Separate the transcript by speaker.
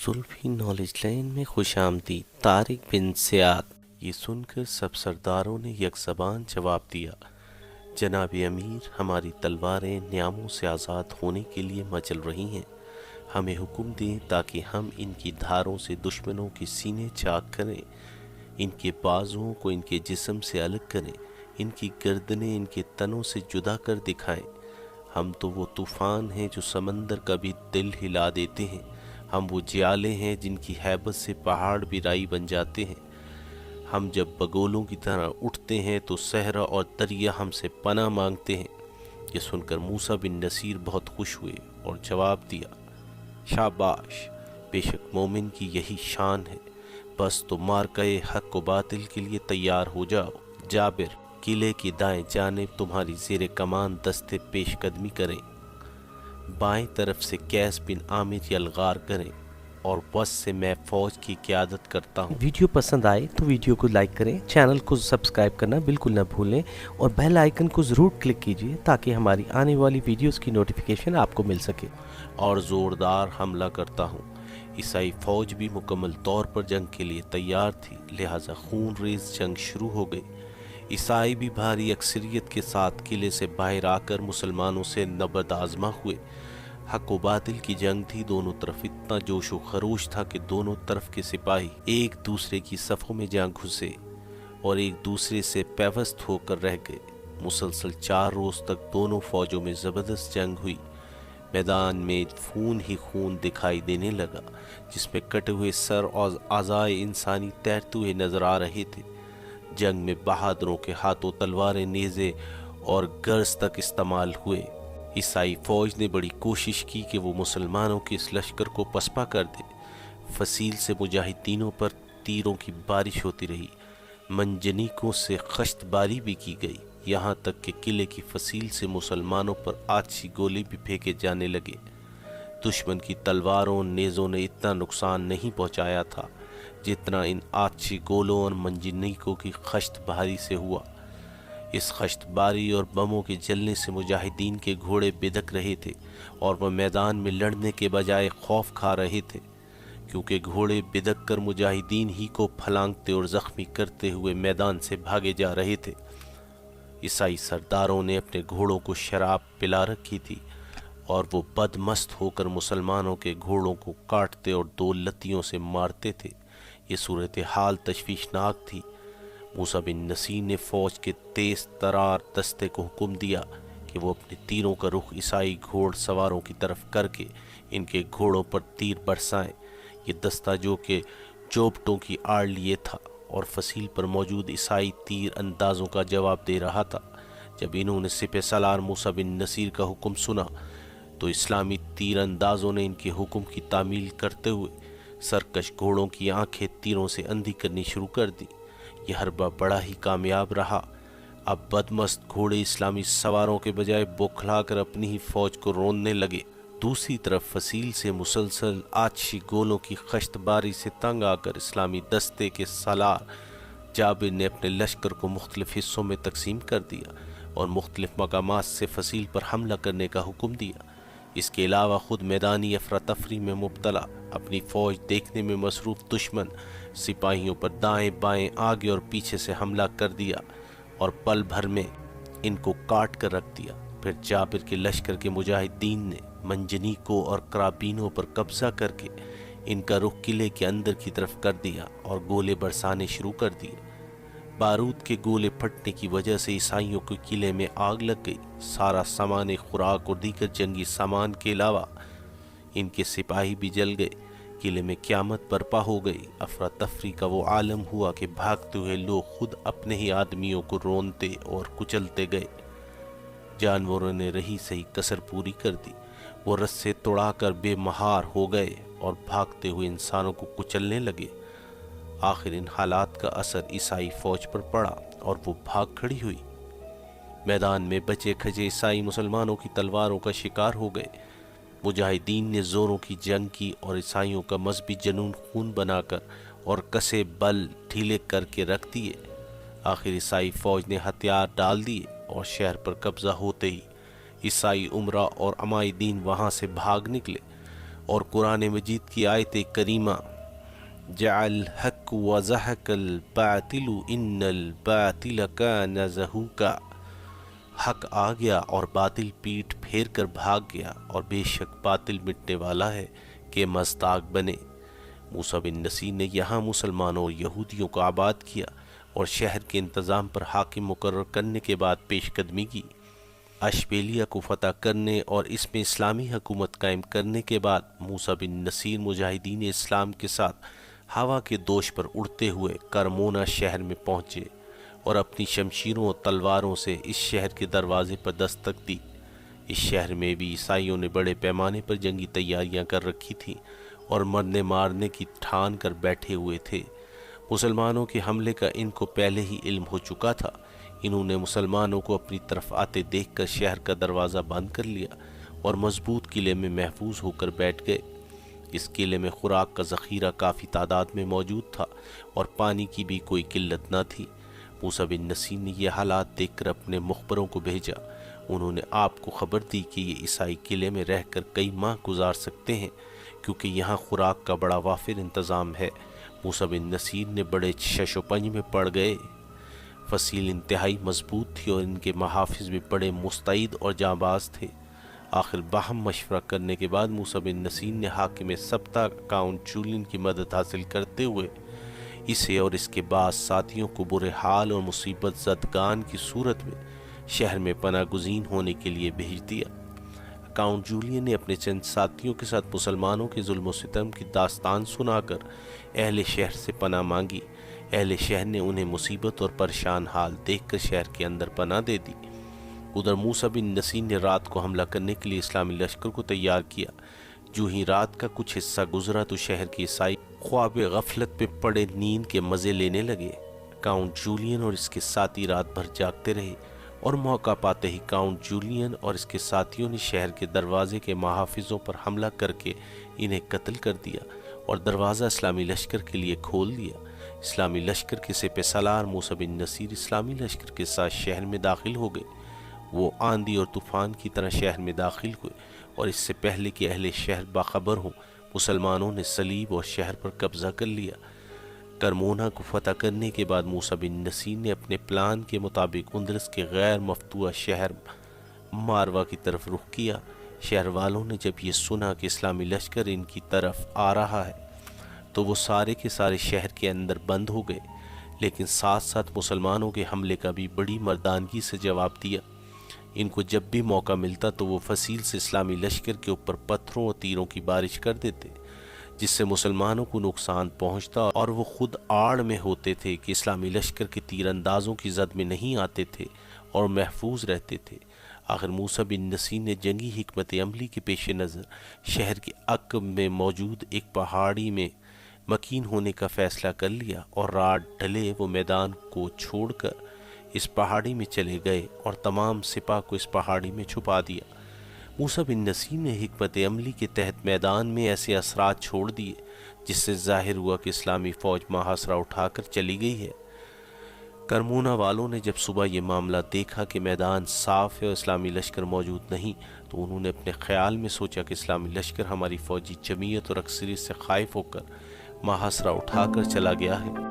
Speaker 1: Zulfi knowledge لین میں خوش آمدید طارق بن زیاد۔ یہ سن کر سب سرداروں نے یک زبان جواب دیا، جناب امیر، ہماری تلواریں نیاموں سے آزاد ہونے کے لیے مچل رہی ہیں، ہمیں حکم دیں تاکہ ہم ان کی دھاروں سے دشمنوں کے سینے چاک کریں، ان کے بازوں کو ان کے جسم سے الگ کریں، ان کی گردنیں ان کے تنوں سے جدا کر دکھائیں۔ ہم تو وہ طوفان ہیں جو سمندر کا بھی دل ہلا دیتے ہیں، ہم وہ جیالے ہیں جن کی ہیبت سے پہاڑ بھی رائی بن جاتے ہیں، ہم جب بگولوں کی طرح اٹھتے ہیں تو صحرا اور دریا ہم سے پناہ مانگتے ہیں۔ یہ سن کر موسیٰ بن نصیر بہت خوش ہوئے اور جواب دیا، شاباش، بے شک مومن کی یہی شان ہے، بس تو مارکہ حق و باطل کے لیے تیار ہو جاؤ۔ جابر، قلعے کی دائیں جانب تمہاری زیر کمان دستے پیش قدمی کریں، بائیں طرف سے قیس بن عامر یلغار کریں، اور بس سے میں فوج کی قیادت کرتا ہوں۔ ویڈیو پسند آئے تو ویڈیو کو لائک کریں، چینل کو سبسکرائب کرنا بالکل نہ بھولیں، اور بیل آئیکن کو ضرور کلک کیجئے تاکہ ہماری آنے والی ویڈیوز کی نوٹیفیکیشن آپ کو مل سکے۔ اور زوردار حملہ کرتا ہوں۔ عیسائی فوج بھی مکمل طور پر جنگ کے لیے تیار تھی، لہٰذا خون ریز جنگ شروع ہو گئی۔ عیسائی بھی بھاری اکثریت کے ساتھ قلعے سے باہر آ کر مسلمانوں سے نبرد آزما ہوئے۔ حق و باطل کی جنگ تھی، دونوں طرف اتنا جوش و خروش تھا کہ دونوں طرف کے سپاہی ایک دوسرے کی صفوں میں جا گھسے اور ایک دوسرے سے پیوست ہو کر رہ گئے۔ مسلسل 4 روز تک دونوں فوجوں میں زبردست جنگ ہوئی۔ میدان میں خون ہی خون دکھائی دینے لگا، جس میں کٹے ہوئے سر اور اعضائے انسانی تیرتے ہوئے نظر آ رہے تھے۔ جنگ میں بہادروں کے ہاتھوں تلواریں، نیزے اور گرز تک استعمال ہوئے۔ عیسائی فوج نے بڑی کوشش کی کہ وہ مسلمانوں کے اس لشکر کو پسپا کر دے۔ فصیل سے مجاہدینوں پر تیروں کی بارش ہوتی رہی، منجنیقوں سے خشت باری بھی کی گئی، یہاں تک کہ قلعے کی فصیل سے مسلمانوں پر آتشی گولے بھی پھینکے جانے لگے۔ دشمن کی تلواروں نیزوں نے اتنا نقصان نہیں پہنچایا تھا جتنا ان آتشی گولوں اور منجنیقوں کی خشت باری سے ہوا۔ اس خشت باری اور بموں کے جلنے سے مجاہدین کے گھوڑے بدک رہے تھے اور وہ میدان میں لڑنے کے بجائے خوف کھا رہے تھے، کیونکہ گھوڑے بدک کر مجاہدین ہی کو پھلانگتے اور زخمی کرتے ہوئے میدان سے بھاگے جا رہے تھے۔ عیسائی سرداروں نے اپنے گھوڑوں کو شراب پلا رکھی تھی اور وہ بد مست ہو کر مسلمانوں کے گھوڑوں کو کاٹتے اور 2 لتیوں سے مارتے تھے۔ یہ صورتحال تشویشناک تھی۔ موسیٰ بن نصیر نے فوج کے تیز ترار دستے کو حکم دیا کہ وہ اپنے تیروں کا رخ عیسائی گھوڑ سواروں کی طرف کر کے ان کے گھوڑوں پر تیر برسائیں۔ یہ دستہ جو کہ چوبٹوں کی آڑ لیے تھا اور فصیل پر موجود عیسائی تیر اندازوں کا جواب دے رہا تھا۔ جب انہوں نے سپہ سالار موسیٰ بن نصیر کا حکم سنا تو اسلامی تیر اندازوں نے ان کے حکم کی تعمیل کرتے ہوئے سرکش گھوڑوں کی آنکھیں تیروں سے اندھی کرنی شروع کر دی۔ یہ حربہ بڑا ہی کامیاب رہا۔ اب بدمست گھوڑے اسلامی سواروں کے بجائے بوکھلا کر اپنی ہی فوج کو روندنے لگے۔ دوسری طرف فصیل سے مسلسل آتشی گولوں کی خشت باری سے تنگ آ کر اسلامی دستے کے سالار جابر نے اپنے لشکر کو مختلف حصوں میں تقسیم کر دیا اور مختلف مقامات سے فصیل پر حملہ کرنے کا حکم دیا۔ اس کے علاوہ خود میدانی افراتفری میں مبتلا، اپنی فوج دیکھنے میں مصروف دشمن سپاہیوں پر دائیں بائیں آگے اور پیچھے سے حملہ کر دیا اور پل بھر میں ان کو کاٹ کر رکھ دیا۔ پھر جابر کے لشکر کے مجاہدین نے منجنیقوں اور کرابینوں پر قبضہ کر کے ان کا رخ قلعے کے اندر کی طرف کر دیا اور گولے برسانے شروع کر دیے۔ بارود کے گولے پھٹنے کی وجہ سے عیسائیوں کے قلعے میں آگ لگ گئی۔ سارا سامان خوراک اور دیگر جنگی سامان کے علاوہ ان کے سپاہی بھی جل گئے۔ قلعے میں قیامت برپا ہو گئی۔ افراتفری کا وہ عالم ہوا کہ بھاگتے ہوئے لوگ خود اپنے ہی آدمیوں کو رونتے اور کچلتے گئے۔ جانوروں نے رہی سہی کسر پوری کر دی، وہ رسے توڑا کر بے مہار ہو گئے اور بھاگتے ہوئے انسانوں کو کچلنے لگے۔ آخر ان حالات کا اثر عیسائی فوج پر پڑا اور وہ بھاگ کھڑی ہوئی۔ میدان میں بچے کھچے عیسائی مسلمانوں کی تلواروں کا شکار ہو گئے۔ مجاہدین نے زوروں کی جنگ کی اور عیسائیوں کا مذہبی جنون خون بنا کر اور کسے بل ڈھیلے کر کے رکھ دیے۔ آخر عیسائی فوج نے ہتھیار ڈال دیے اور شہر پر قبضہ ہوتے ہی عیسائی عمرہ اور عمائدین وہاں سے بھاگ نکلے اور قرآن مجید کی آیت کریمہ جعل الحق وزحق الباطل ان الباطل کان زہوقا، حق آ گیا اور باطل پیٹ پھیر کر بھاگ گیا، اور بے شک باطل مٹنے والا ہے کہ مستاق بنے۔ موسیٰ بن نصیر نے یہاں مسلمانوں اور یہودیوں کو آباد کیا اور شہر کے انتظام پر حاکم مقرر کرنے کے بعد پیش قدمی کی۔ اشبیلیہ کو فتح کرنے اور اس میں اسلامی حکومت قائم کرنے کے بعد موسیٰ بن نصیر مجاہدین اسلام کے ساتھ ہوا کے دوش پر اڑتے ہوئے کرمونا شہر میں پہنچے اور اپنی شمشیروں اور تلواروں سے اس شہر کے دروازے پر دستک دی۔ اس شہر میں بھی عیسائیوں نے بڑے پیمانے پر جنگی تیاریاں کر رکھی تھیں اور مرنے مارنے کی ٹھان کر بیٹھے ہوئے تھے۔ مسلمانوں کے حملے کا ان کو پہلے ہی علم ہو چکا تھا۔ انہوں نے مسلمانوں کو اپنی طرف آتے دیکھ کر شہر کا دروازہ بند کر لیا اور مضبوط قلعے میں محفوظ ہو کر بیٹھ گئے۔ اس قلعے میں خوراک کا ذخیرہ کافی تعداد میں موجود تھا اور پانی کی بھی کوئی قلت نہ تھی۔ موسیٰ بن نصیر نے یہ حالات دیکھ کر اپنے مخبروں کو بھیجا۔ انہوں نے آپ کو خبر دی کہ یہ عیسائی قلعے میں رہ کر کئی ماہ گزار سکتے ہیں کیونکہ یہاں خوراک کا بڑا وافر انتظام ہے۔ موسیٰ بن نصیر نے بڑے شش و پنج میں پڑ گئے۔ فصیل انتہائی مضبوط تھی اور ان کے محافظ بھی بڑے مستعد اور جانباز تھے۔ آخر باہم مشورہ کرنے کے بعد موسیٰ بن نصیر نے حاکم سبتہ کاؤنٹ جولین کی مدد حاصل کرتے ہوئے اسے اور اس کے بعض ساتھیوں کو برے حال اور مصیبت زدگان کی صورت میں شہر میں پناہ گزین ہونے کے لیے بھیج دیا۔ کاؤنٹ جولین نے اپنے چند ساتھیوں کے ساتھ مسلمانوں کے ظلم و ستم کی داستان سنا کر اہل شہر سے پناہ مانگی۔ اہل شہر نے انہیں مصیبت اور پریشان حال دیکھ کر شہر کے اندر پناہ دے دی۔ ادھر موسیٰ بن نصیر نے رات کو حملہ کرنے کے لیے اسلامی لشکر کو تیار کیا۔ جو ہی رات کا کچھ حصہ گزرا تو شہر کے عیسائی خواب غفلت پہ پڑے نیند کے مزے لینے لگے۔ کاؤنٹ جولین اور اس کے ساتھی رات بھر جاگتے رہے اور موقع پاتے ہی کاؤنٹ جولین اور اس کے ساتھیوں نے شہر کے دروازے کے محافظوں پر حملہ کر کے انہیں قتل کر دیا اور دروازہ اسلامی لشکر کے لیے کھول دیا۔ اسلامی لشکر کے سپہ سالار موسیٰ بن نصیر اسلامی لشکر کے ساتھ شہر میں داخل ہو گئے۔ وہ آندھی اور طوفان کی طرح شہر میں داخل ہوئے اور اس سے پہلے کہ اہل شہر باخبر ہوں مسلمانوں نے صلیب اور شہر پر قبضہ کر لیا۔ کرمونا کو فتح کرنے کے بعد موسیٰ بن نصیر نے اپنے پلان کے مطابق اندلس کے غیر مفتوح شہر ماروا کی طرف رخ کیا۔ شہر والوں نے جب یہ سنا کہ اسلامی لشکر ان کی طرف آ رہا ہے تو وہ سارے کے سارے شہر کے اندر بند ہو گئے، لیکن ساتھ ساتھ مسلمانوں کے حملے کا بھی بڑی مردانگی سے جواب دیا۔ ان کو جب بھی موقع ملتا تو وہ فصیل سے اسلامی لشکر کے اوپر پتھروں اور تیروں کی بارش کر دیتے، جس سے مسلمانوں کو نقصان پہنچتا اور وہ خود آڑ میں ہوتے تھے کہ اسلامی لشکر کے تیر اندازوں کی زد میں نہیں آتے تھے اور محفوظ رہتے تھے۔ آخر موسیٰ بن نصیر نے جنگی حکمت عملی کے پیش نظر شہر کے عقب میں موجود ایک پہاڑی میں مکین ہونے کا فیصلہ کر لیا اور رات ڈھلے وہ میدان کو چھوڑ کر اس پہاڑی میں چلے گئے اور تمام سپاہ کو اس پہاڑی میں چھپا دیا۔ موسیٰ بن نصیر نے حکمت عملی کے تحت میدان میں ایسے اثرات چھوڑ دیے جس سے ظاہر ہوا کہ اسلامی فوج محاصرہ اٹھا کر چلی گئی ہے۔ کرمونا والوں نے جب صبح یہ معاملہ دیکھا کہ میدان صاف ہے اور اسلامی لشکر موجود نہیں تو انہوں نے اپنے خیال میں سوچا کہ اسلامی لشکر ہماری فوجی جمعیت اور اکثریت سے خائف ہو کر محاصرہ اٹھا کر چلا گیا ہے۔